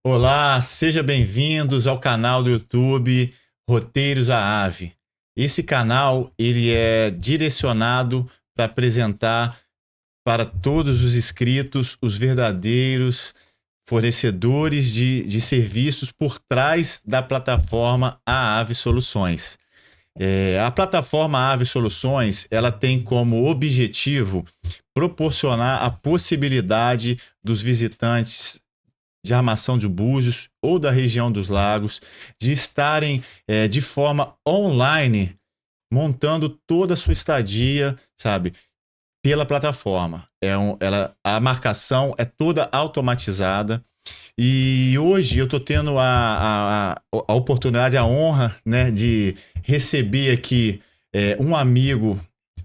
Olá, sejam bem-vindos ao canal do YouTube Roteiros à Ave. Esse canal ele é direcionado para apresentar para todos os inscritos os verdadeiros fornecedores de serviços por trás da plataforma A Ave Soluções. A plataforma Ave Soluções ela tem como objetivo proporcionar a possibilidade dos visitantes de Armação de Búzios ou da região dos lagos, de estarem de forma online montando toda a sua estadia, sabe, pela plataforma. A marcação é toda automatizada e hoje eu estou tendo a oportunidade, a honra, né, de receber aqui um amigo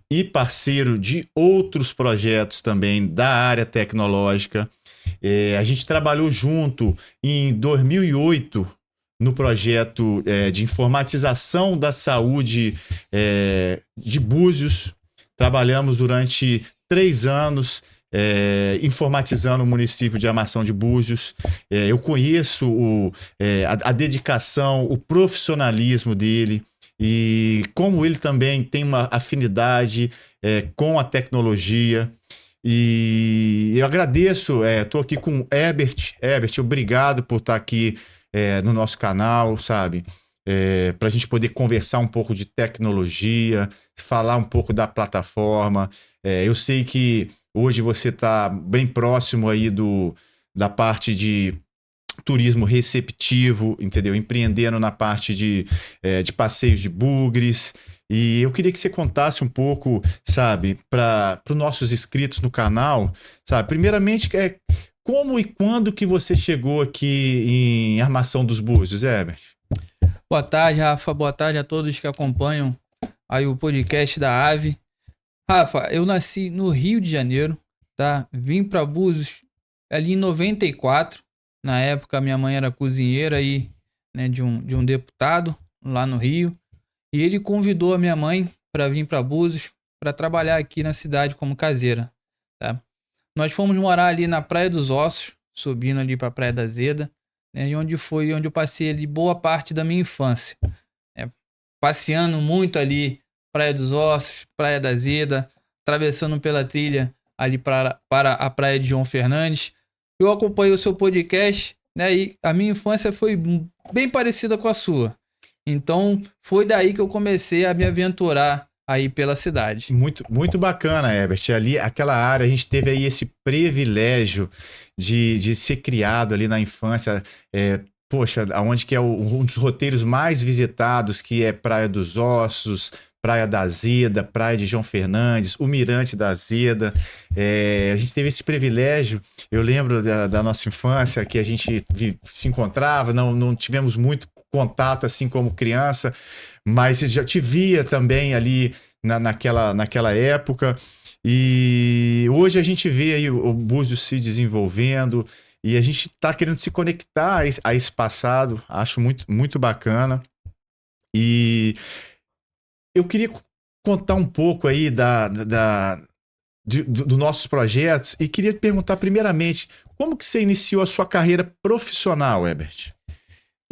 e parceiro de outros projetos também da área tecnológica. A gente trabalhou junto em 2008 no projeto de informatização da saúde de Búzios. Trabalhamos durante 3 anos informatizando o município de Armação de Búzios. Eu conheço a dedicação, o profissionalismo dele e como ele também tem uma afinidade com a tecnologia. E eu agradeço, estou aqui com o Herbert. Herbert, obrigado por estar aqui no nosso canal, sabe? Para a gente poder conversar um pouco de tecnologia, falar um pouco da plataforma. Eu sei que hoje você está bem próximo aí da parte de turismo receptivo, entendeu? Empreendendo na parte de passeios de bugres. E eu queria que você contasse um pouco, sabe, para os nossos inscritos no canal, sabe? Primeiramente, como e quando que você chegou aqui em Armação dos Búzios, Herbert? Boa tarde, Rafa. Boa tarde a todos que acompanham aí o podcast da Ave. Rafa, eu nasci no Rio de Janeiro, tá? Vim para Búzios ali em 94. Na época, minha mãe era cozinheira aí, né, de um deputado lá no Rio. E ele convidou a minha mãe para vir para Búzios para trabalhar aqui na cidade como caseira, tá? Nós fomos morar ali na Praia dos Ossos, subindo ali para a Praia da Zeda, né, e onde eu passei ali boa parte da minha infância, né, passeando muito ali, Praia dos Ossos, Praia da Zeda, atravessando pela trilha ali para a Praia de João Fernandes. Eu acompanhei o seu podcast, né, e a minha infância foi bem parecida com a sua. Então, foi daí que eu comecei a me aventurar aí pela cidade. Muito, muito bacana, Herbert. Ali, aquela área, a gente teve aí esse privilégio de ser criado ali na infância. Poxa, aonde que é um dos roteiros mais visitados, que é Praia dos Ossos, Praia da Zeda, Praia de João Fernandes, o Mirante da Zeda. A gente teve esse privilégio. Eu lembro da nossa infância que a gente se encontrava, não tivemos muito contato assim como criança, mas já te via também ali naquela época. E hoje a gente vê aí o Búzios se desenvolvendo e a gente está querendo se conectar a esse passado. Acho muito, muito bacana. E eu queria contar um pouco aí dos nossos projetos e queria te perguntar primeiramente, como que você iniciou a sua carreira profissional, Herbert?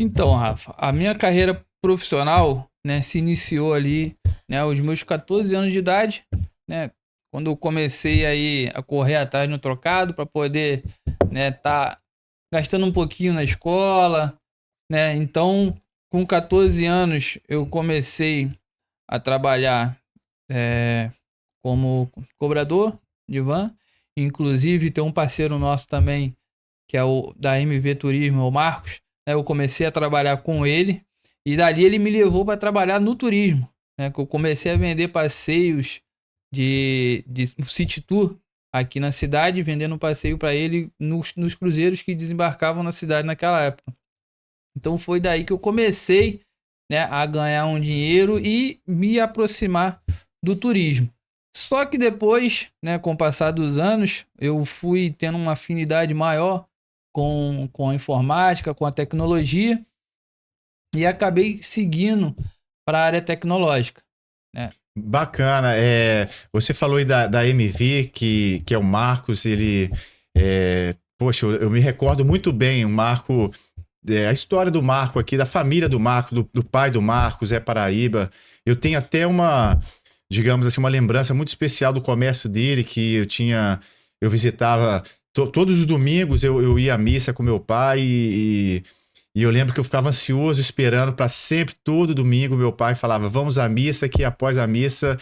Então, Rafa, a minha carreira profissional, né, se iniciou ali, né, aos meus 14 anos de idade, né, quando eu comecei aí a correr atrás no trocado para poder, né, tá gastando um pouquinho na escola, né? Então, com 14 anos eu comecei a trabalhar como cobrador de van. Inclusive, tem um parceiro nosso também, que é o da MV Turismo, o Marcos, né? Eu comecei a trabalhar com ele e dali ele me levou para trabalhar no turismo, né? Que eu comecei a vender passeios de City Tour aqui na cidade, vendendo passeio para ele nos cruzeiros que desembarcavam na cidade naquela época. Então foi daí que eu comecei, né, a ganhar um dinheiro e me aproximar do turismo. Só que depois, né, com o passar dos anos, eu fui tendo uma afinidade maior com a informática, com a tecnologia e acabei seguindo para a área tecnológica, né? Bacana. Você falou aí da MV, que é o Marcos, ele Poxa, eu me recordo muito bem, o Marco, a história do Marco aqui, da família do Marco, do pai do Marco, Zé Paraíba. Eu tenho até uma, digamos assim, uma lembrança muito especial do comércio dele, que eu visitava todos os domingos, eu ia à missa com meu pai e eu lembro que eu ficava ansioso esperando para sempre, todo domingo, meu pai falava, vamos à missa, que após a missa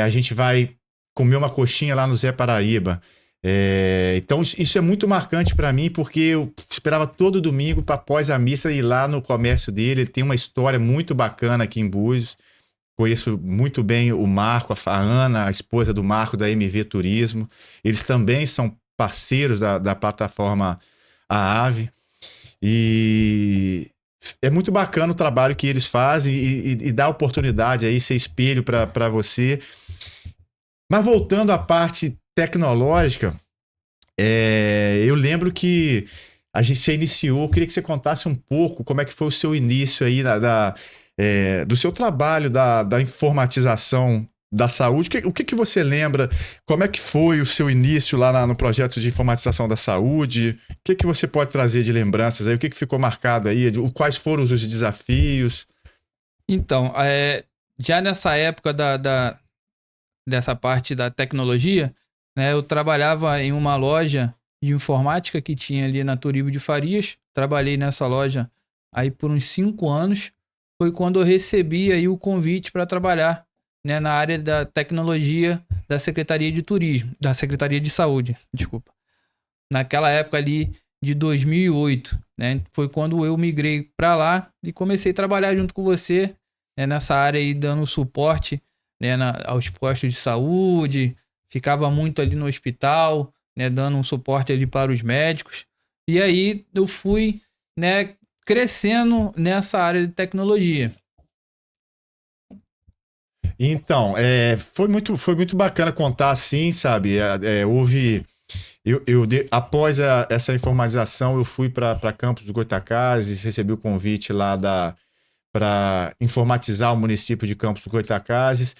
a gente vai comer uma coxinha lá no Zé Paraíba. Então isso é muito marcante para mim, porque eu esperava todo domingo para após a missa ir lá no comércio dele. Ele tem uma história muito bacana aqui em Búzios. Conheço muito bem o Marco, a Ana, a esposa do Marco da MV Turismo. Eles também são parceiros da plataforma A Ave. E é muito bacana o trabalho que eles fazem e dá oportunidade aí, ser espelho para você. Mas voltando à parte tecnológica, eu lembro que você iniciou, eu queria que você contasse um pouco como é que foi o seu início aí do seu trabalho da informatização da saúde. O que você lembra? Como é que foi o seu início lá no projeto de informatização da saúde? O que você pode trazer de lembranças aí? O que ficou marcado aí? Quais foram os desafios? Então, já nessa época dessa parte da tecnologia, né, eu trabalhava em uma loja de informática que tinha ali na Turibio de Farias. Trabalhei nessa loja aí por uns 5 anos. Foi quando eu recebi aí o convite para trabalhar, né, na área da tecnologia da Secretaria de Turismo, da Secretaria de Saúde, desculpa. Naquela época ali de 2008, né, foi quando eu migrei para lá e comecei a trabalhar junto com você, né, nessa área aí, dando suporte, né, aos postos de saúde. Ficava muito ali no hospital, né, dando um suporte ali para os médicos. E aí eu fui, né, crescendo nessa área de tecnologia. Então, foi muito bacana contar assim, sabe? Houve. Após essa informatização, eu fui para Campos dos Goytacazes, recebi o convite lá para informatizar o município de Campos dos Goytacazes.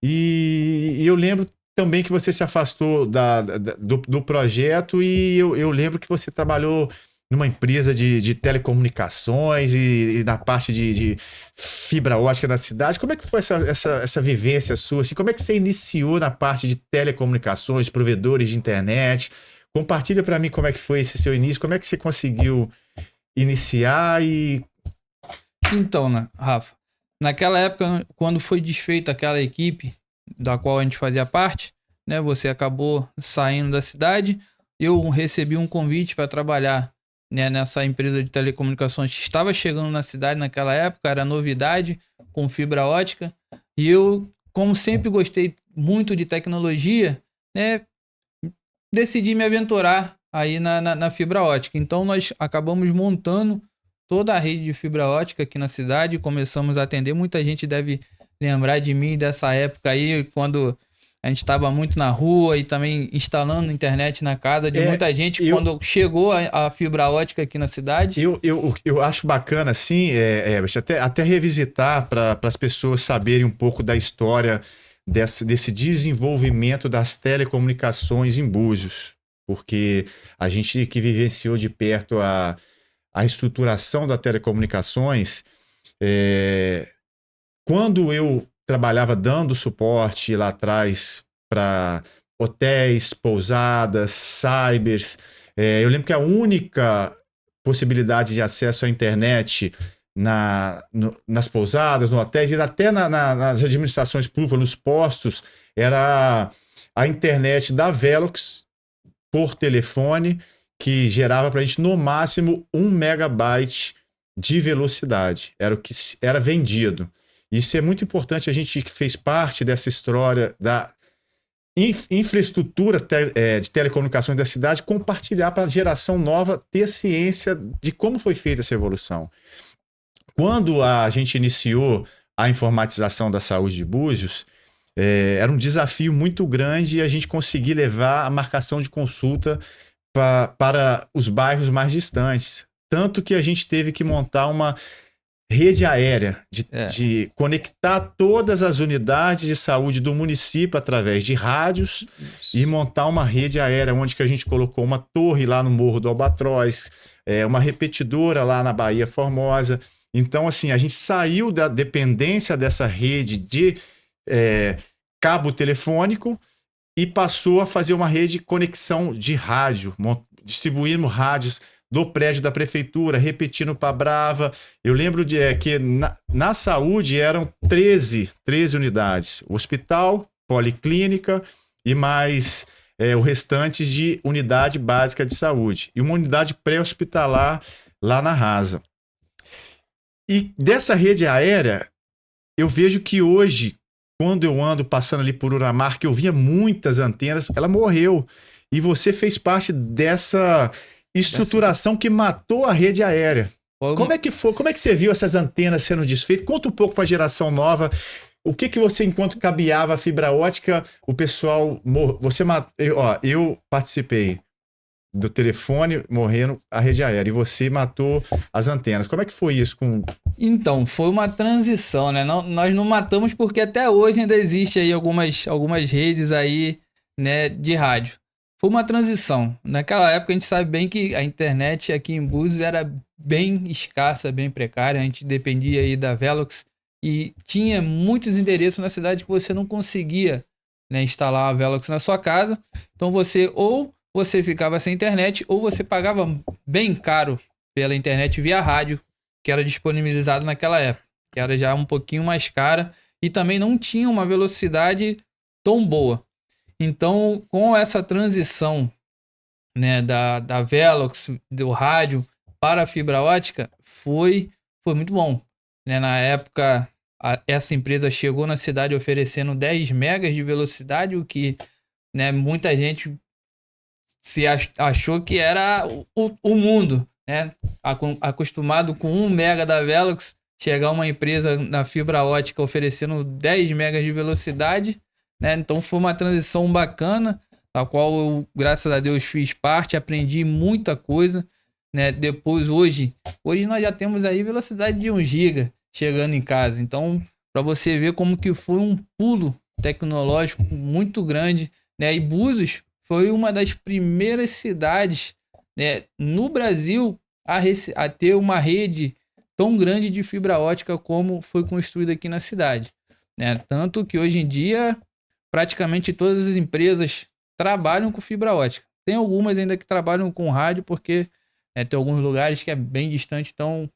E eu lembro também que você se afastou do projeto e eu lembro que você trabalhou numa empresa de telecomunicações e na parte de fibra ótica na cidade. Como é que foi essa vivência sua? Assim, como é que você iniciou na parte de telecomunicações, provedores de internet? Compartilha para mim como é que foi esse seu início, como é que você conseguiu iniciar e... Então, né, Rafa, naquela época, quando foi desfeita aquela equipe da qual a gente fazia parte, né, você acabou saindo da cidade, eu recebi um convite para trabalhar, né, nessa empresa de telecomunicações que estava chegando na cidade naquela época, era novidade, com fibra ótica, e eu, como sempre gostei muito de tecnologia, né, decidi me aventurar aí na fibra ótica. Então nós acabamos montando toda a rede de fibra ótica aqui na cidade, começamos a atender. Muita gente deve lembrar de mim dessa época aí, quando a gente estava muito na rua e também instalando internet na casa de muita gente, quando chegou a fibra ótica aqui na cidade. Eu acho bacana, assim, até revisitar para as pessoas saberem um pouco da história desse desenvolvimento das telecomunicações em Búzios, porque a gente que vivenciou de perto a estruturação das telecomunicações, quando eu trabalhava dando suporte lá atrás para hotéis, pousadas, cybers, eu lembro que a única possibilidade de acesso à internet nas pousadas, no hotéis e até nas administrações públicas, nos postos, era a internet da Velox por telefone, que gerava para a gente no máximo 1 megabyte de velocidade. Era o que era vendido. Isso é muito importante, a gente que fez parte dessa história da infraestrutura de telecomunicações da cidade, compartilhar para a geração nova ter ciência de como foi feita essa evolução. Quando a gente iniciou a informatização da saúde de Búzios, era um desafio muito grande a gente conseguir levar a marcação de consulta para os bairros mais distantes. Tanto que a gente teve que montar uma rede aérea, É. de conectar todas as unidades de saúde do município através de rádios e montar uma rede aérea, onde que a gente colocou uma torre lá no Morro do Albatroz, uma repetidora lá na Baía Formosa. Então, assim, a gente saiu da dependência dessa rede de cabo telefônico e passou a fazer uma rede de conexão de rádio, distribuindo rádios do prédio da prefeitura, repetindo para Brava. Eu lembro que na saúde eram 13 unidades. Hospital, policlínica e mais o restante de unidade básica de saúde. E uma unidade pré-hospitalar lá na Rasa. E dessa rede aérea, eu vejo que hoje, quando eu ando passando ali por Uramar, que eu via muitas antenas, ela morreu. E você fez parte dessa estruturação que matou a rede aérea. Como é que foi? Como é que você viu essas antenas sendo desfeitas? Conta um pouco para a geração nova. O que você, enquanto cabeava a fibra ótica, o pessoal... Você eu participei do telefone morrendo a rede aérea e você matou as antenas. Como é que foi isso? Então, foi uma transição, né? Nós não matamos porque até hoje ainda existe aí algumas redes aí, né, de rádio. Foi uma transição. Naquela época a gente sabe bem que a internet aqui em Búzios era bem escassa, bem precária. A gente dependia aí da Velox e tinha muitos endereços na cidade que você não conseguia, né, instalar a Velox na sua casa. Então você ficava sem internet ou você pagava bem caro pela internet via rádio, que era disponibilizado naquela época, que era já um pouquinho mais cara e também não tinha uma velocidade tão boa. Então, com essa transição, né, da Velox, do rádio para a fibra ótica, foi muito bom. Né? Na época, essa empresa chegou na cidade oferecendo 10 megas de velocidade, o que, né, muita gente achou que era o mundo. Né? Acostumado com 1 mega da Velox, chegar uma empresa na fibra ótica oferecendo 10 megas de velocidade, né? Então foi uma transição bacana, a qual eu, graças a Deus, fiz parte, aprendi muita coisa, né? Depois, hoje nós já temos aí velocidade de 1 GB chegando em casa. Então, para você ver como que foi um pulo tecnológico muito grande, né? E Búzios foi uma das primeiras cidades, né, no Brasil a ter uma rede tão grande de fibra ótica como foi construída aqui na cidade. Né? Tanto que hoje em dia praticamente todas as empresas trabalham com fibra ótica. Tem algumas ainda que trabalham com rádio, porque tem alguns lugares que é bem distante, então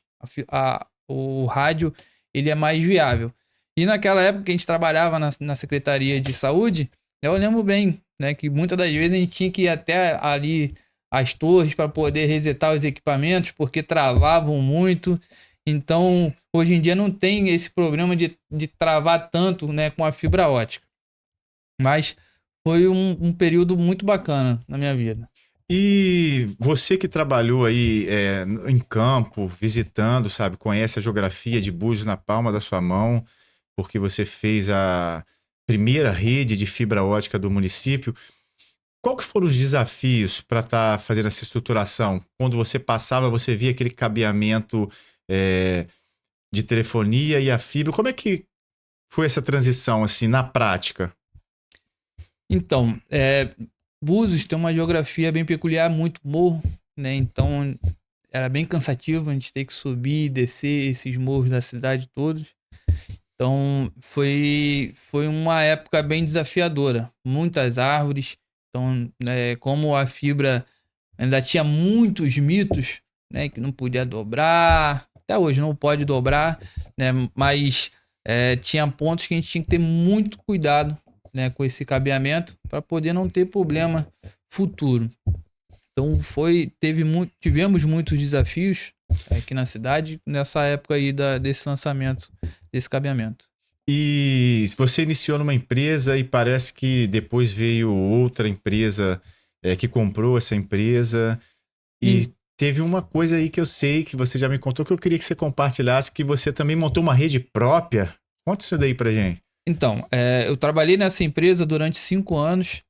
o rádio ele é mais viável. E naquela época que a gente trabalhava na Secretaria de Saúde, eu lembro bem, né, que muitas das vezes a gente tinha que ir até ali as torres para poder resetar os equipamentos, porque travavam muito. Então, hoje em dia não tem esse problema de travar tanto, né, com a fibra ótica. Mas foi um período muito bacana na minha vida. E você que trabalhou aí em campo, visitando, sabe, conhece a geografia de Búzios na palma da sua mão, porque você fez a primeira rede de fibra ótica do município. Qual que foram os desafios para estar fazendo essa estruturação? Quando você passava, você via aquele cabeamento de telefonia e a fibra. Como é que foi essa transição, assim, na prática? Então, Búzios tem uma geografia bem peculiar, muito morro, né? Então, era bem cansativo a gente ter que subir e descer esses morros da cidade todos. Então, foi uma época bem desafiadora. Muitas árvores. Então, como a fibra ainda tinha muitos mitos, né? Que não podia dobrar. Até hoje não pode dobrar, né? Mas tinha pontos que a gente tinha que ter muito cuidado, né, com esse cabeamento para poder não ter problema futuro. Então tivemos muitos desafios aqui na cidade nessa época aí desse lançamento desse cabeamento. E você iniciou numa empresa e parece que depois veio outra empresa que comprou essa empresa e teve uma coisa aí que eu sei que você já me contou que eu queria que você compartilhasse, que você também montou uma rede própria. Conta isso daí pra gente. Então, eu trabalhei nessa empresa durante 5 anos,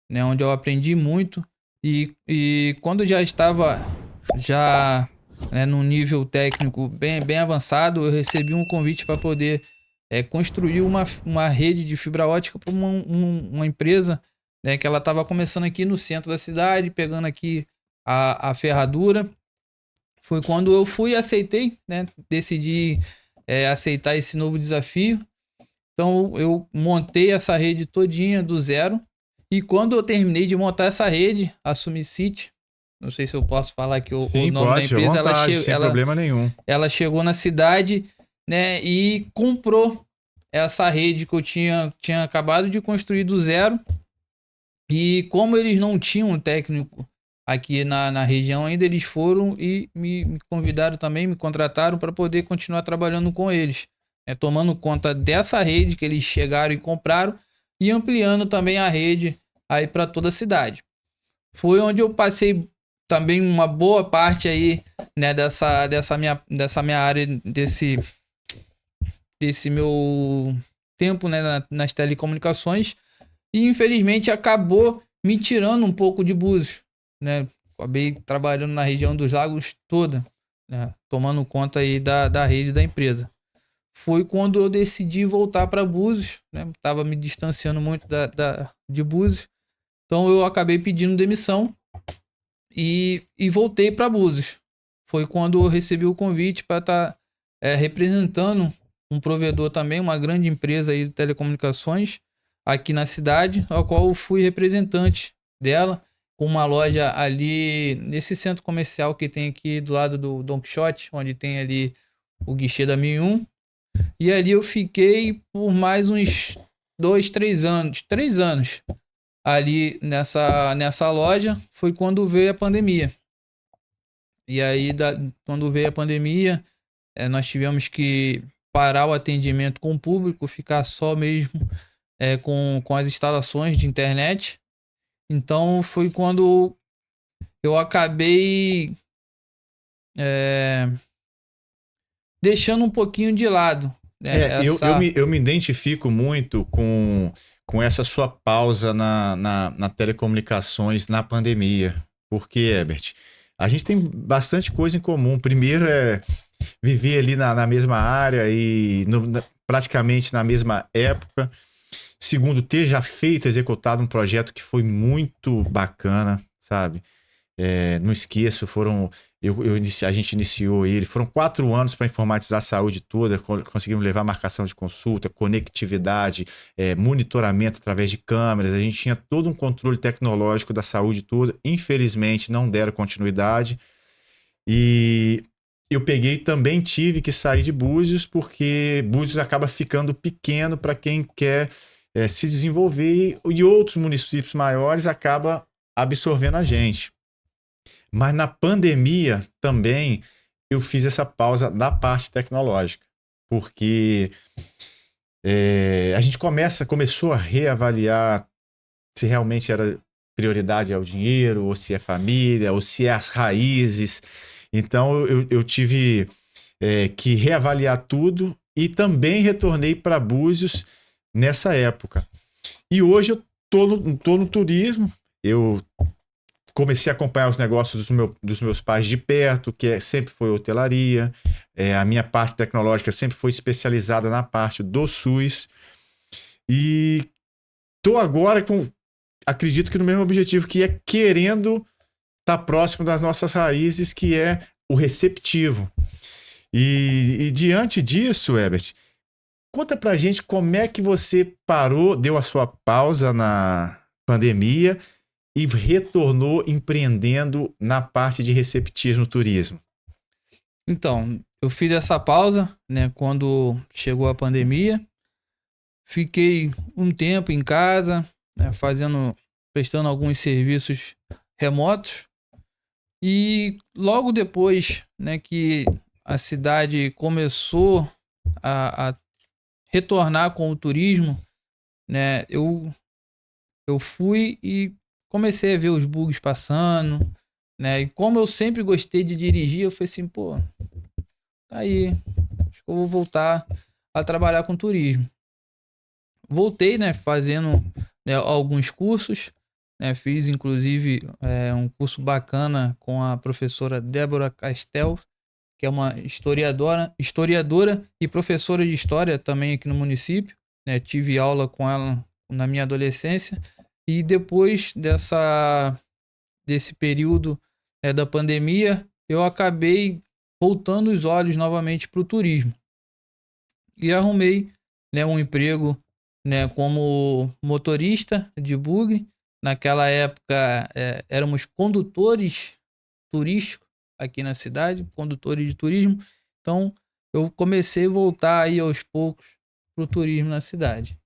né, onde eu aprendi muito e quando já estava né, num nível técnico bem avançado, eu recebi um convite para poder construir uma rede de fibra ótica para uma empresa, né, que ela estava começando aqui no centro da cidade, pegando aqui a ferradura. Foi quando eu fui e aceitei, né, decidi aceitar esse novo desafio. Então eu montei essa rede todinha do zero. E quando eu terminei de montar essa rede, a Sumicity, não sei se eu posso falar aqui o Sim, nome da pode, à empresa, vontade, sem problema nenhum. ela chegou na cidade, né, e comprou essa rede que eu tinha acabado de construir do zero. E como eles não tinham um técnico aqui na região ainda, eles foram e me convidaram também, me contrataram para poder continuar trabalhando com eles, né, tomando conta dessa rede que eles chegaram e compraram e ampliando também a rede aí para toda a cidade. Foi onde eu passei também uma boa parte aí, né, dessa minha área, desse meu tempo, né, nas telecomunicações. E infelizmente acabou me tirando um pouco de Búzios, né? Acabei trabalhando na região dos lagos toda, né, tomando conta aí da rede da empresa. Foi quando eu decidi voltar para Búzios, né? Tava me distanciando muito de Búzios. Então eu acabei pedindo demissão e voltei para Búzios. Foi quando eu recebi o convite para estar representando um provedor também, uma grande empresa aí de telecomunicações aqui na cidade, ao qual eu fui representante dela, com uma loja ali nesse centro comercial que tem aqui do lado do Don Quixote, onde tem ali o guichê da 1001. E ali eu fiquei por mais uns 3 anos ali nessa loja. Foi quando veio a pandemia. E aí, quando veio a pandemia, nós tivemos que parar o atendimento com o público, ficar só mesmo com as instalações de internet. Então, foi quando eu acabei deixando um pouquinho de lado, né, Eu me identifico muito com essa sua pausa na telecomunicações na pandemia. Porque, Herbert, a gente tem bastante coisa em comum. Primeiro é viver ali na mesma área e praticamente na mesma época. Segundo, ter já executado um projeto que foi muito bacana, sabe? Não esqueço, a gente iniciou ele, foram 4 anos para informatizar a saúde toda, conseguimos levar marcação de consulta, conectividade, monitoramento através de câmeras, a gente tinha todo um controle tecnológico da saúde toda. Infelizmente não deram continuidade e eu também tive que sair de Búzios, porque Búzios acaba ficando pequeno para quem quer se desenvolver e outros municípios maiores acabam absorvendo a gente. Mas na pandemia também eu fiz essa pausa da parte tecnológica, porque a gente começou a reavaliar se realmente era prioridade ao dinheiro, ou se é família, ou se é as raízes. Então eu tive que reavaliar tudo e também retornei para Búzios nessa época. E hoje eu tô no turismo, eu comecei a acompanhar os negócios dos meus pais de perto, que sempre foi hotelaria. A minha parte tecnológica sempre foi especializada na parte do SUS. E tô agora acredito que no mesmo objetivo, que é querendo estar próximo das nossas raízes, que é o receptivo. E diante disso, Herbert, conta pra gente como é que você parou, deu a sua pausa na pandemia e retornou empreendendo na parte de receptivo no turismo. Então, eu fiz essa pausa, né, quando chegou a pandemia. Fiquei um tempo em casa, né, prestando alguns serviços remotos. E logo depois, né, que a cidade começou a retornar com o turismo, né, eu fui e comecei a ver os bugs passando, né? E como eu sempre gostei de dirigir, eu falei assim, pô, tá aí, acho que eu vou voltar a trabalhar com turismo. Voltei, né, fazendo, né, alguns cursos, né, fiz inclusive um curso bacana com a professora Débora Castel, que é uma historiadora e professora de história também aqui no município, né? Tive aula com ela na minha adolescência e depois desse período da pandemia, eu acabei voltando os olhos novamente para o turismo e arrumei, né, um emprego, né, como motorista de bugre. Naquela época éramos condutores turísticos aqui na cidade, condutores de turismo. Então eu comecei a voltar aí aos poucos para o turismo na cidade.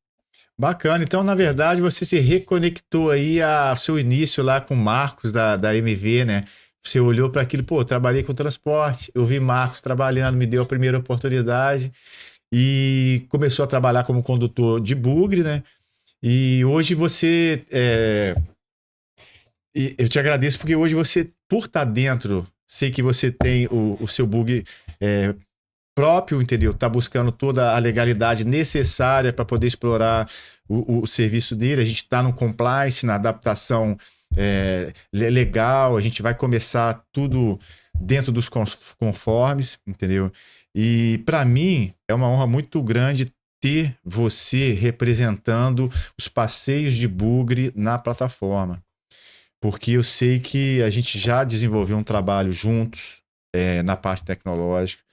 Bacana. Então, na verdade, você se reconectou aí ao seu início lá com o Marcos da MV, né? Você olhou para aquilo, pô, trabalhei com transporte, eu vi Marcos trabalhando, me deu a primeira oportunidade e começou a trabalhar como condutor de bugre, né? E hoje você. E eu te agradeço porque hoje você, por estar dentro, sei que você tem o seu bug próprio, entendeu? Tá buscando toda a legalidade necessária para poder explorar o serviço dele. A gente está no compliance, na adaptação legal, a gente vai começar tudo dentro dos conformes, entendeu? E para mim é uma honra muito grande ter você representando os passeios de bugre na plataforma, porque eu sei que a gente já desenvolveu um trabalho juntos na parte tecnológica.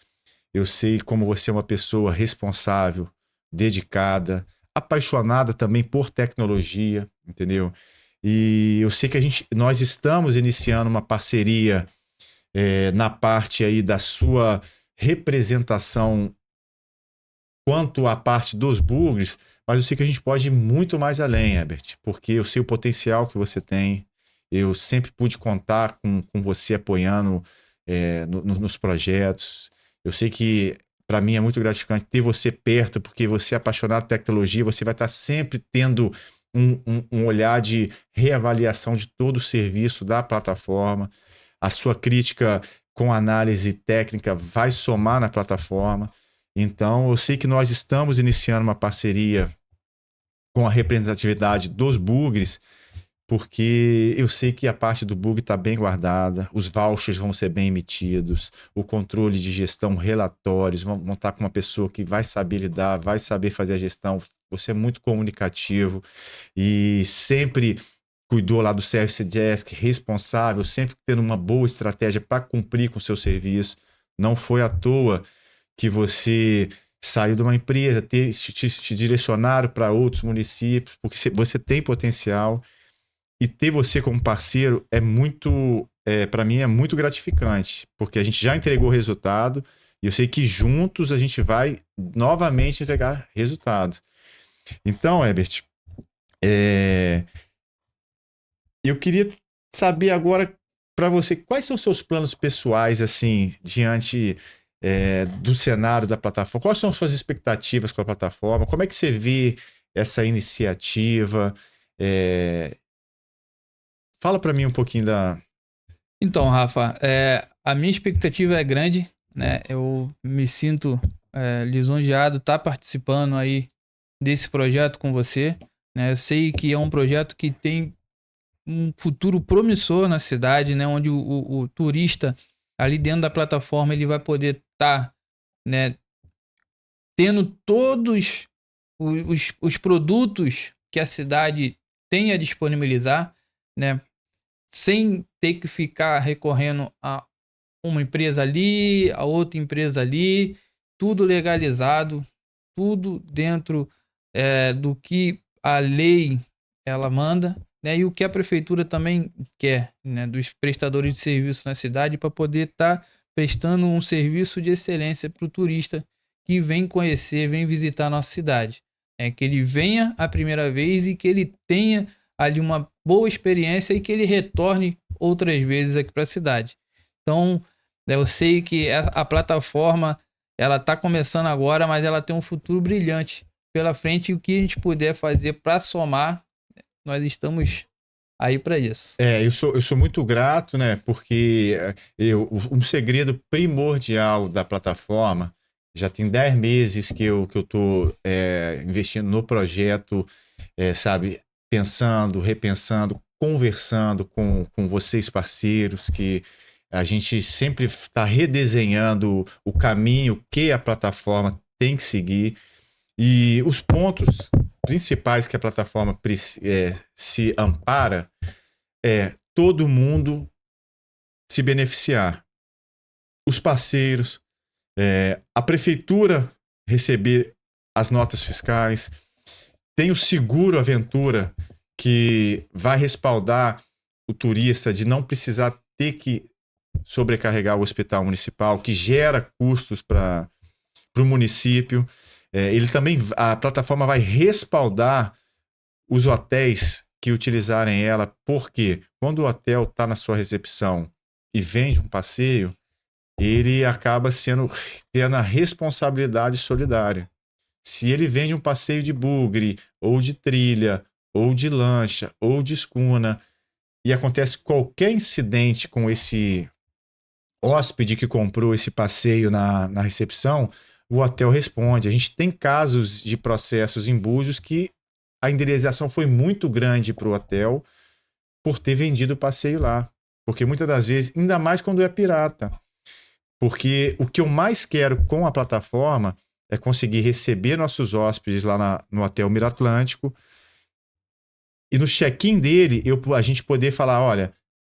Eu sei como você é uma pessoa responsável, dedicada, apaixonada também por tecnologia, entendeu? E eu sei que nós estamos iniciando uma parceria na parte aí da sua representação quanto à parte dos bugres, mas eu sei que a gente pode ir muito mais além, Herbert, porque eu sei o potencial que você tem. Eu sempre pude contar com você apoiando nos projetos. Eu sei que para mim é muito gratificante ter você perto, porque você é apaixonado por tecnologia, você vai estar sempre tendo um olhar de reavaliação de todo o serviço da plataforma. A sua crítica com análise técnica vai somar na plataforma. Então, eu sei que nós estamos iniciando uma parceria com a representatividade dos bugres, porque eu sei que a parte do bug está bem guardada, os vouchers vão ser bem emitidos, o controle de gestão, relatórios, vão estar com uma pessoa que vai saber lidar, vai saber fazer a gestão. Você é muito comunicativo e sempre cuidou lá do Service Desk, responsável, sempre tendo uma boa estratégia para cumprir com o seu serviço. Não foi à toa que você saiu de uma empresa, te direcionaram para outros municípios, porque você tem potencial. E ter você como parceiro é muito, para mim, é muito gratificante, porque a gente já entregou resultado e eu sei que juntos a gente vai novamente entregar resultado. Então, Herbert, eu queria saber agora para você quais são os seus planos pessoais, assim, diante do cenário da plataforma. Quais são as suas expectativas com a plataforma? Como é que você vê essa iniciativa? Fala para mim um pouquinho da... Então, Rafa, a minha expectativa é grande, né? Eu me sinto lisonjeado estar participando aí desse projeto com você, né? Eu sei que é um projeto que tem um futuro promissor na cidade, né? Onde o turista ali dentro da plataforma ele vai poder estar, né, tendo todos os produtos que a cidade tem a disponibilizar, né? Sem ter que ficar recorrendo a uma empresa ali, a outra empresa ali, tudo legalizado, tudo dentro do que a lei ela manda, né? E o que a prefeitura também quer, né? Dos prestadores de serviço na cidade para poder estar prestando um serviço de excelência para o turista que vem conhecer, vem visitar a nossa cidade. Que ele venha a primeira vez e que ele tenha ali uma boa experiência e que ele retorne outras vezes aqui para a cidade. Então, eu sei que a plataforma ela está começando agora, mas ela tem um futuro brilhante pela frente e o que a gente puder fazer para somar, nós estamos aí para isso. Eu sou muito grato, né? Porque um segredo primordial da plataforma, já tem 10 meses que eu tô investindo no projeto, sabe? Pensando, repensando, conversando com vocês parceiros, que A gente sempre está redesenhando o caminho que a plataforma tem que seguir. E os pontos principais que a plataforma se ampara é todo mundo se beneficiar. Os parceiros, a prefeitura receber as notas fiscais, tem o seguro aventura que vai respaldar o turista de não precisar ter que sobrecarregar o hospital municipal, que gera custos para o município. A plataforma vai respaldar os hotéis que utilizarem ela, porque quando o hotel está na sua recepção e vende um passeio, ele acaba tendo a responsabilidade solidária. Se ele vende um passeio de bugre, ou de trilha, ou de lancha, ou de escuna, e acontece qualquer incidente com esse hóspede que comprou esse passeio na recepção, o hotel responde. A gente tem casos de processos em Búzios que a indenização foi muito grande para o hotel por ter vendido o passeio lá. Porque muitas das vezes, ainda mais quando é pirata. Porque o que eu mais quero com a plataforma é conseguir receber nossos hóspedes lá no Hotel Miratlântico e no check-in dele a gente poder falar, olha,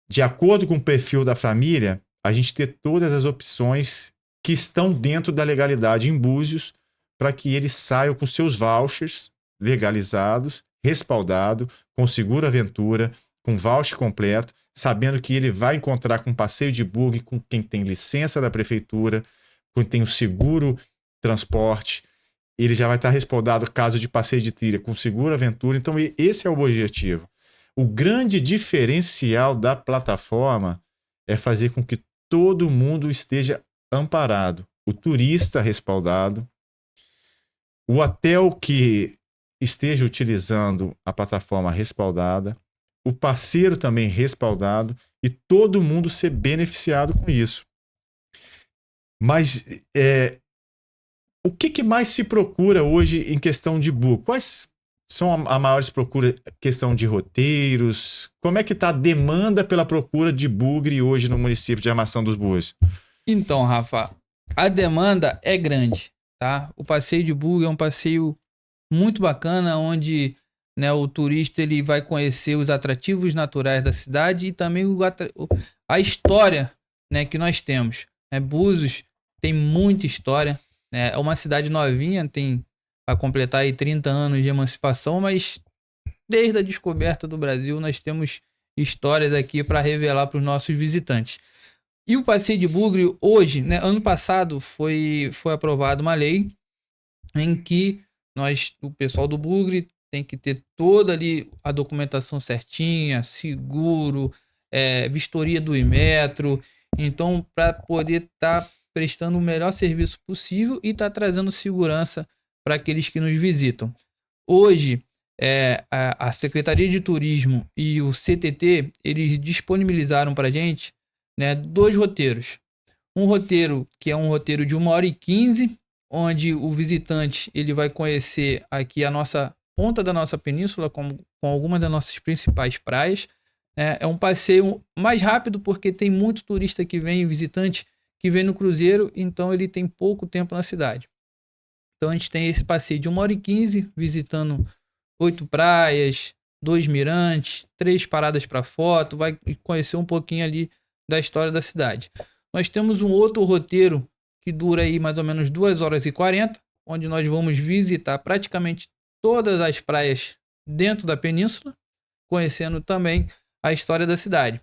de acordo com o perfil da família, a gente ter todas as opções que estão dentro da legalidade em Búzios para que eles saiam com seus vouchers legalizados, respaldado, com seguro aventura, com voucher completo, sabendo que ele vai encontrar com passeio de bug, com quem tem licença da prefeitura, com quem tem o seguro transporte, ele já vai estar respaldado caso de passeio de trilha, com seguro aventura. Então esse é o objetivo. O grande diferencial da plataforma é fazer com que todo mundo esteja amparado. O turista respaldado, o hotel que esteja utilizando a plataforma respaldada, o parceiro também respaldado e todo mundo ser beneficiado com isso. Mas o que mais se procura hoje em questão de book? Quais são a maiores procuras? Questão de roteiros? Como é que está a demanda pela procura de bugre hoje no município de Armação dos Búzios? Então, Rafa, a demanda é grande, tá? O passeio de bugre é um passeio muito bacana, onde, né, o turista ele vai conhecer os atrativos naturais da cidade e também a história, né, que nós temos. Búzios tem muita história, né? É uma cidade novinha, vai completar aí 30 anos de emancipação, mas desde a descoberta do Brasil nós temos histórias aqui para revelar para os nossos visitantes. E o passeio de bugre hoje, né, ano passado foi aprovada uma lei em que o pessoal do bugre tem que ter toda ali a documentação certinha, seguro, vistoria do Inmetro, então para poder estar prestando o melhor serviço possível e estar trazendo segurança para aqueles que nos visitam. Hoje, a Secretaria de Turismo e o CTT, eles disponibilizaram para a gente, né, 2 roteiros. Um roteiro que é um roteiro de 1h15, onde o visitante ele vai conhecer aqui a nossa ponta da nossa península com algumas das nossas principais praias. É um passeio mais rápido porque tem muito turista que vem, visitante que vem no cruzeiro, então ele tem pouco tempo na cidade. Então a gente tem esse passeio de 1h15, visitando 8 praias, 2 mirantes, 3 paradas para foto, vai conhecer um pouquinho ali da história da cidade. Nós temos um outro roteiro que dura aí mais ou menos 2h40, onde nós vamos visitar praticamente todas as praias dentro da península, conhecendo também a história da cidade.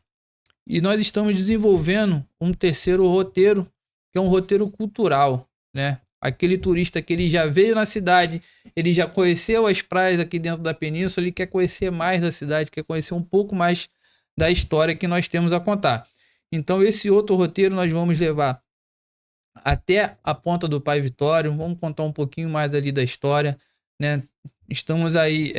E nós estamos desenvolvendo um terceiro roteiro, que é um roteiro cultural, né? Aquele turista que ele já veio na cidade, ele já conheceu as praias aqui dentro da península, ele quer conhecer mais da cidade, quer conhecer um pouco mais da história que nós temos a contar. Então esse outro roteiro nós vamos levar até a Ponta do Pai Vitório, vamos contar um pouquinho mais ali da história, né? Estamos aí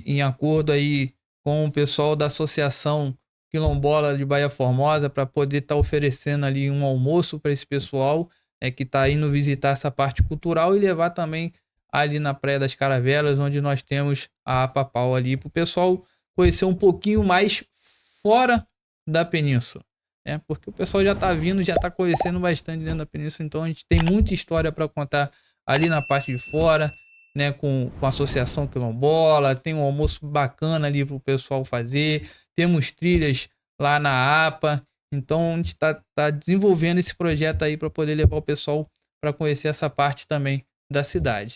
em acordo aí com o pessoal da Associação Quilombola de Baía Formosa para poder estar oferecendo ali um almoço para esse pessoal que está indo visitar essa parte cultural e levar também ali na Praia das Caravelas, onde nós temos a Apapau ali, para o pessoal conhecer um pouquinho mais fora da península. né? Porque o pessoal já tá vindo, já tá conhecendo bastante dentro da península, então a gente tem muita história para contar ali na parte de fora, né? Com a Associação Quilombola, tem um almoço bacana ali pro pessoal fazer, temos trilhas lá na APA, então a gente tá desenvolvendo esse projeto aí para poder levar o pessoal para conhecer essa parte também da cidade.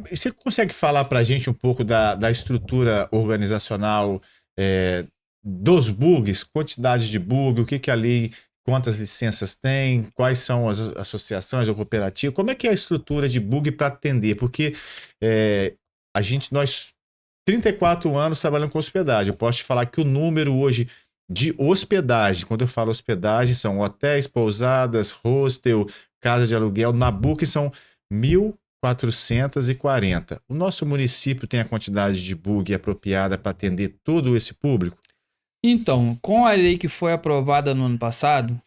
Você consegue falar para a gente um pouco da estrutura organizacional dos bugs, quantidade de bug, o que a lei, quantas licenças tem, quais são as associações ou cooperativas, como é que é a estrutura de bug para atender? Porque nós 34 anos trabalhando com hospedagem, eu posso te falar que o número hoje de hospedagem, quando eu falo hospedagem, são hotéis, pousadas, hostel, casa de aluguel, na Booking são 1.440. O nosso município tem a quantidade de bug apropriada para atender todo esse público? Então, com a lei que foi aprovada no ano passado,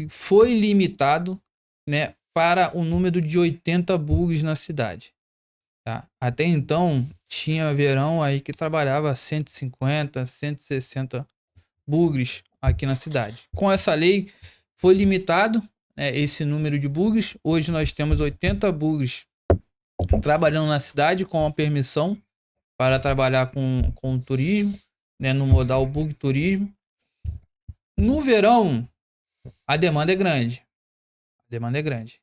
foi limitado, né, para o número de 80 bugs na cidade. Tá? Até então, tinha verão aí que trabalhava 150, 160 bugs aqui na cidade. Com essa lei, foi limitado, né, esse número de bugs. Hoje nós temos 80 bugs trabalhando na cidade com a permissão para trabalhar com turismo, né, no modal bug turismo. No verão, a demanda é grande. A demanda é grande.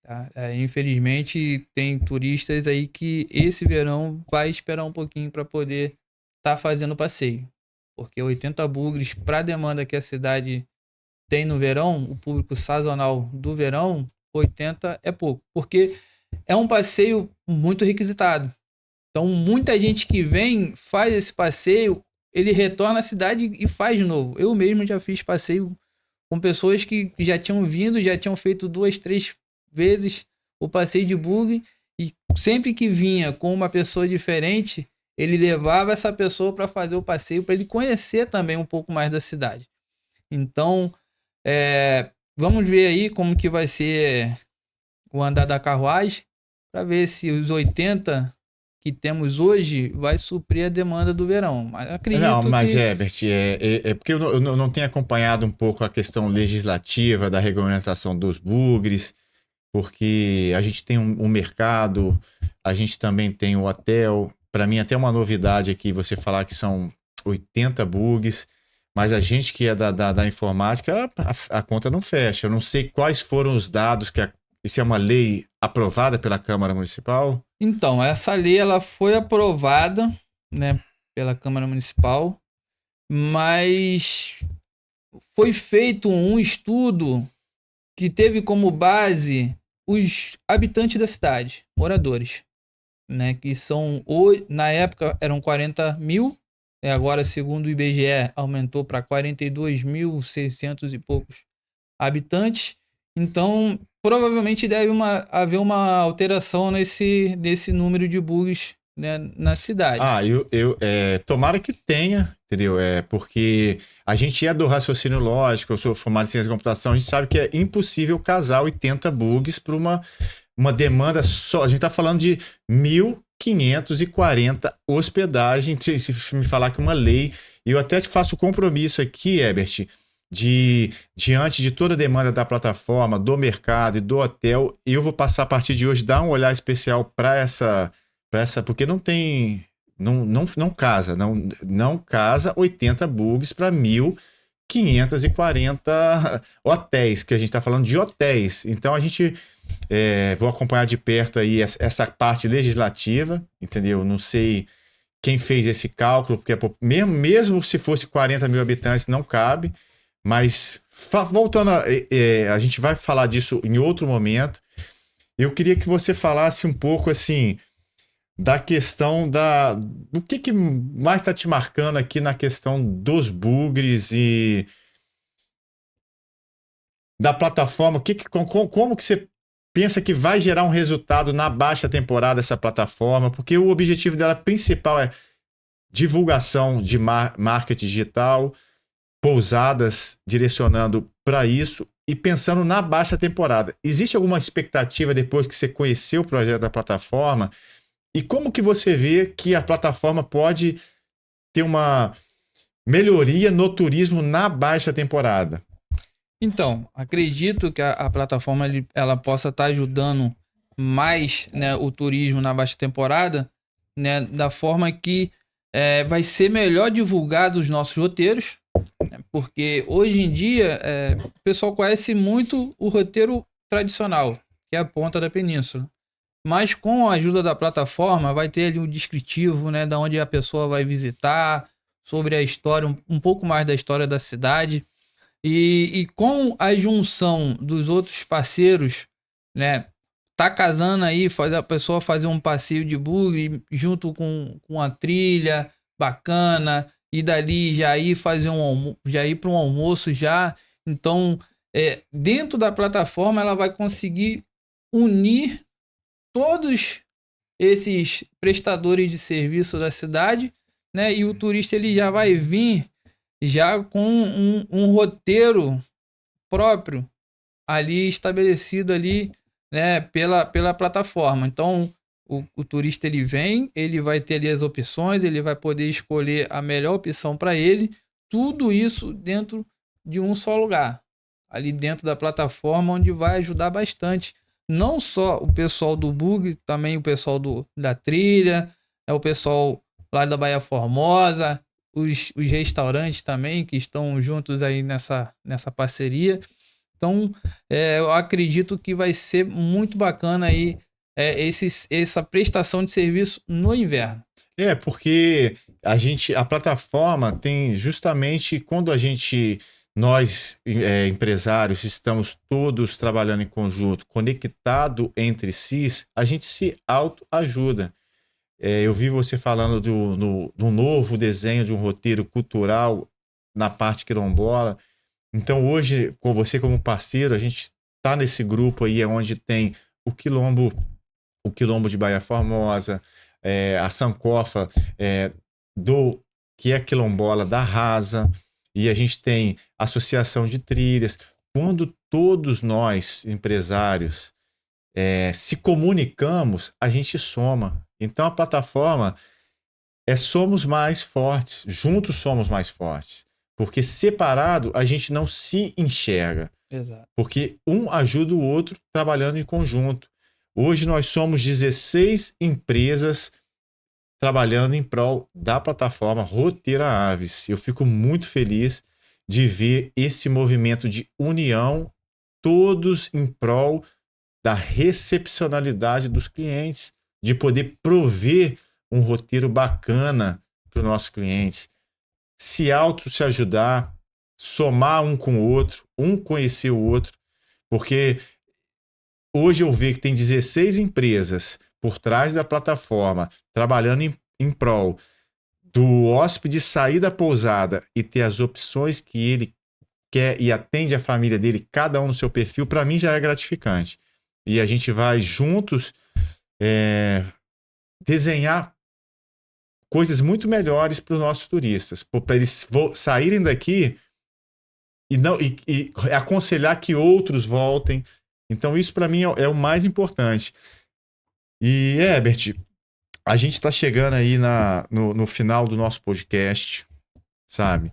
Tá? Infelizmente, tem turistas aí que esse verão vai esperar um pouquinho para poder estar fazendo passeio. Porque 80 bugres para a demanda que a cidade tem no verão, o público sazonal do verão, 80 é pouco. Porque é um passeio muito requisitado. Então, muita gente que vem, faz esse passeio, ele retorna à cidade e faz de novo. Eu mesmo já fiz passeio com pessoas que já tinham vindo, já tinham feito 2, 3 vezes o passeio de bug, e sempre que vinha com uma pessoa diferente, ele levava essa pessoa para fazer o passeio, para ele conhecer também um pouco mais da cidade. Então, vamos ver aí como que vai ser o andar da carruagem, para ver se os 80 que temos hoje vai suprir a demanda do verão. Mas acredito Não, mas que... Herbert, porque eu não tenho acompanhado um pouco a questão legislativa da regulamentação dos bugres, porque a gente tem um mercado, a gente também tem o hotel. Para mim, até uma novidade aqui você falar que são 80 bugs, mas a gente que é da informática, a conta não fecha. Eu não sei quais foram os dados isso é uma lei aprovada pela Câmara Municipal? Então, essa lei ela foi aprovada, né, pela Câmara Municipal, mas foi feito um estudo que teve como base os habitantes da cidade, moradores, né, que são, na época eram 40 mil, agora segundo o IBGE aumentou para 42.600 e poucos habitantes. Então, provavelmente deve haver uma alteração nesse número de bugs, né, na cidade. Tomara que tenha, entendeu? Porque a gente é do raciocínio lógico, eu sou formado em ciência da computação, a gente sabe que é impossível casar 80 bugs para uma demanda só. A gente está falando de 1.540 hospedagens, se me falar que uma lei, e eu até te faço o compromisso aqui, Herbert, diante de toda a demanda da plataforma, do mercado e do hotel, eu vou passar a partir de hoje, dar um olhar especial para essa, porque não casa 80 bugs para 1.540 hotéis, que a gente está falando de hotéis. Então a gente vou acompanhar de perto aí essa parte legislativa, entendeu? Não sei quem fez esse cálculo, porque mesmo se fosse 40 mil habitantes, não cabe. Mas, voltando, a gente vai falar disso em outro momento. Eu queria que você falasse um pouco, assim, da questão do que mais está te marcando aqui na questão dos bugres e da plataforma. Como que você pensa que vai gerar um resultado na baixa temporada essa plataforma? Porque o objetivo dela principal é divulgação de marketing digital, pousadas direcionando para isso e pensando na baixa temporada. Existe alguma expectativa depois que você conheceu o projeto da plataforma? E como que você vê que a plataforma pode ter uma melhoria no turismo na baixa temporada? Então, acredito que a plataforma ela possa estar ajudando mais, né, o turismo na baixa temporada, né, da forma que vai ser melhor divulgado os nossos roteiros, né, porque hoje em dia o pessoal conhece muito o roteiro tradicional, que é a Ponta da Península. Mas com a ajuda da plataforma, vai ter ali um descritivo, né, da onde a pessoa vai visitar, sobre a história, um pouco mais da história da cidade. E com a junção dos outros parceiros, né? Tá casando aí, faz a pessoa fazer um passeio de buggy junto com a trilha bacana, e dali já ir fazer já ir para um almoço já. Então, dentro da plataforma, ela vai conseguir unir todos esses prestadores de serviço da cidade, né? E o turista ele já vai vir já com um roteiro próprio ali estabelecido ali, né, pela plataforma. Então, o turista ele vem, ele vai ter ali as opções, ele vai poder escolher a melhor opção para ele, tudo isso dentro de um só lugar, ali dentro da plataforma, onde vai ajudar bastante. Não só o pessoal do bug, também o pessoal da trilha, o pessoal lá da Baía Formosa, os restaurantes também que estão juntos aí nessa parceria. Então, eu acredito que vai ser muito bacana aí essa prestação de serviço no inverno. Porque a plataforma tem justamente quando nós empresários estamos todos trabalhando em conjunto, conectado entre si, a gente se autoajuda. Eu vi você falando do novo desenho de um roteiro cultural na parte quilombola. Então hoje, com você como parceiro, a gente está nesse grupo aí onde tem o Quilombo de Baía Formosa, a Sankofa, que é quilombola da Rasa, e a gente tem associação de trilhas. Quando todos nós, empresários, se comunicamos, a gente soma. Então a plataforma somos mais fortes, juntos somos mais fortes. Porque separado a gente não se enxerga. Exato. Porque um ajuda o outro trabalhando em conjunto. Hoje nós somos 16 empresas trabalhando em prol da plataforma Roteira Aves. Eu fico muito feliz de ver esse movimento de união, todos em prol da recepcionalidade dos clientes, de poder prover um roteiro bacana para o nosso cliente, se ajudar, somar um com o outro, um conhecer o outro, porque hoje eu vejo que tem 16 empresas por trás da plataforma trabalhando em prol do hóspede sair da pousada e ter as opções que ele quer e atende a família dele, cada um no seu perfil, para mim já é gratificante. E a gente vai juntos desenhar coisas muito melhores para os nossos turistas, para eles saírem daqui e aconselhar que outros voltem. Então isso para mim é o mais importante. E Herbert, a gente está chegando aí no final do nosso podcast, sabe?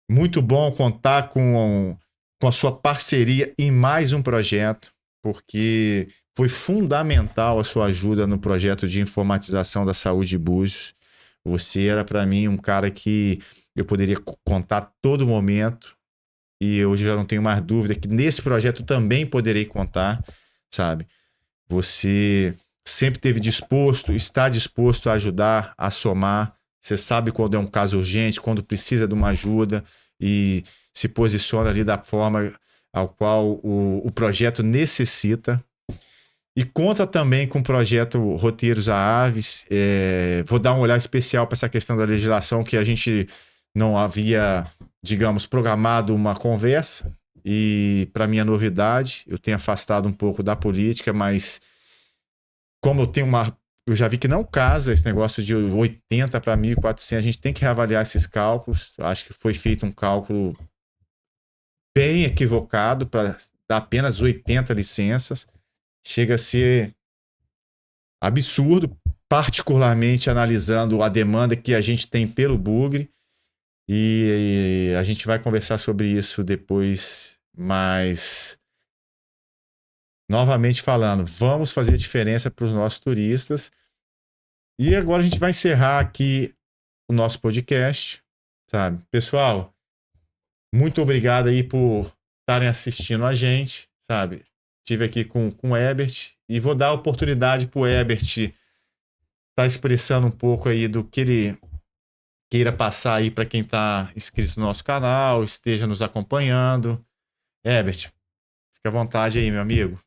Muito bom contar com a sua parceria em mais um projeto, porque foi fundamental a sua ajuda no projeto de informatização da saúde de Búzios. Você era, para mim, um cara que eu poderia contar a todo momento, e hoje já não tenho mais dúvida que nesse projeto também poderei contar, sabe? Você sempre esteve está disposto a ajudar, a somar. Você sabe quando é um caso urgente, quando precisa de uma ajuda e se posiciona ali da forma ao qual o projeto necessita. E conta também com o projeto Roteiros a Aves. Vou dar um olhar especial para essa questão da legislação, que a gente não havia, digamos, programado uma conversa. E, para minha novidade, eu tenho afastado um pouco da política, mas como eu já vi que não casa esse negócio de 80 para 1.400, a gente tem que reavaliar esses cálculos. Eu acho que foi feito um cálculo bem equivocado para dar apenas 80 licenças. Chega a ser absurdo, particularmente analisando a demanda que a gente tem pelo bugre. E a gente vai conversar sobre isso depois, mas novamente falando, vamos fazer diferença para os nossos turistas. E agora a gente vai encerrar aqui o nosso podcast, sabe? Pessoal, muito obrigado aí por estarem assistindo a gente, sabe? Estive aqui com o Herbert e vou dar a oportunidade para o Herbert estar expressando um pouco aí do que ele queira passar aí para quem está inscrito no nosso canal, esteja nos acompanhando. Herbert, fica à vontade aí, meu amigo.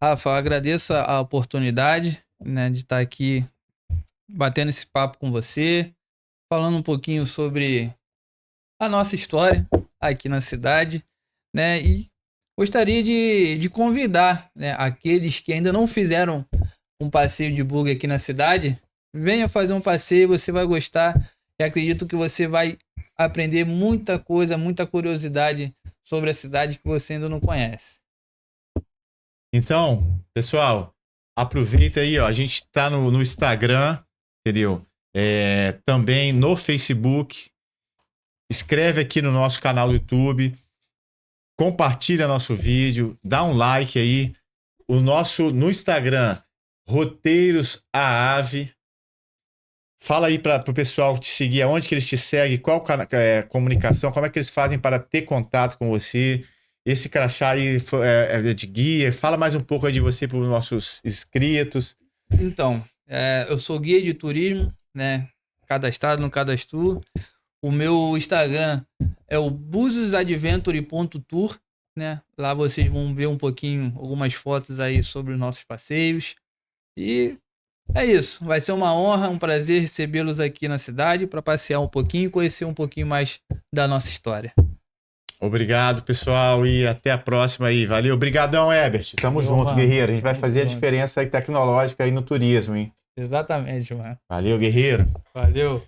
Rafa, eu agradeço a oportunidade, né, de estar aqui batendo esse papo com você, falando um pouquinho sobre a nossa história aqui na cidade, né, e gostaria de convidar, né, aqueles que ainda não fizeram um passeio de bug aqui na cidade, venha fazer um passeio, você vai gostar e acredito que você vai aprender muita coisa, muita curiosidade sobre a cidade que você ainda não conhece. Então, pessoal, aproveita aí, ó, a gente tá no Instagram, entendeu? Também no Facebook. Escreve aqui no nosso canal do YouTube. Compartilha nosso vídeo. Dá um like aí. No Instagram, Roteiros a Ave. Fala aí para o pessoal te seguir, aonde que eles te seguem, qual comunicação, como é que eles fazem para ter contato com você. Esse crachá aí é de guia. Fala mais um pouco aí de você para os nossos inscritos. Então, eu sou guia de turismo, né? Cadastrado no Cadastro. O meu Instagram é o buzosadventure.tour, né? Lá vocês vão ver um pouquinho, algumas fotos aí sobre os nossos passeios. E é isso. Vai ser uma honra, um prazer recebê-los aqui na cidade para passear um pouquinho e conhecer um pouquinho mais da nossa história. Obrigado, pessoal, e até a próxima aí. Valeu. Obrigadão, Herbert. Tamo junto, mano. Guerreiro. A gente vai fazer a diferença aí tecnológica aí no turismo, hein? Exatamente, mano. Valeu, guerreiro. Valeu.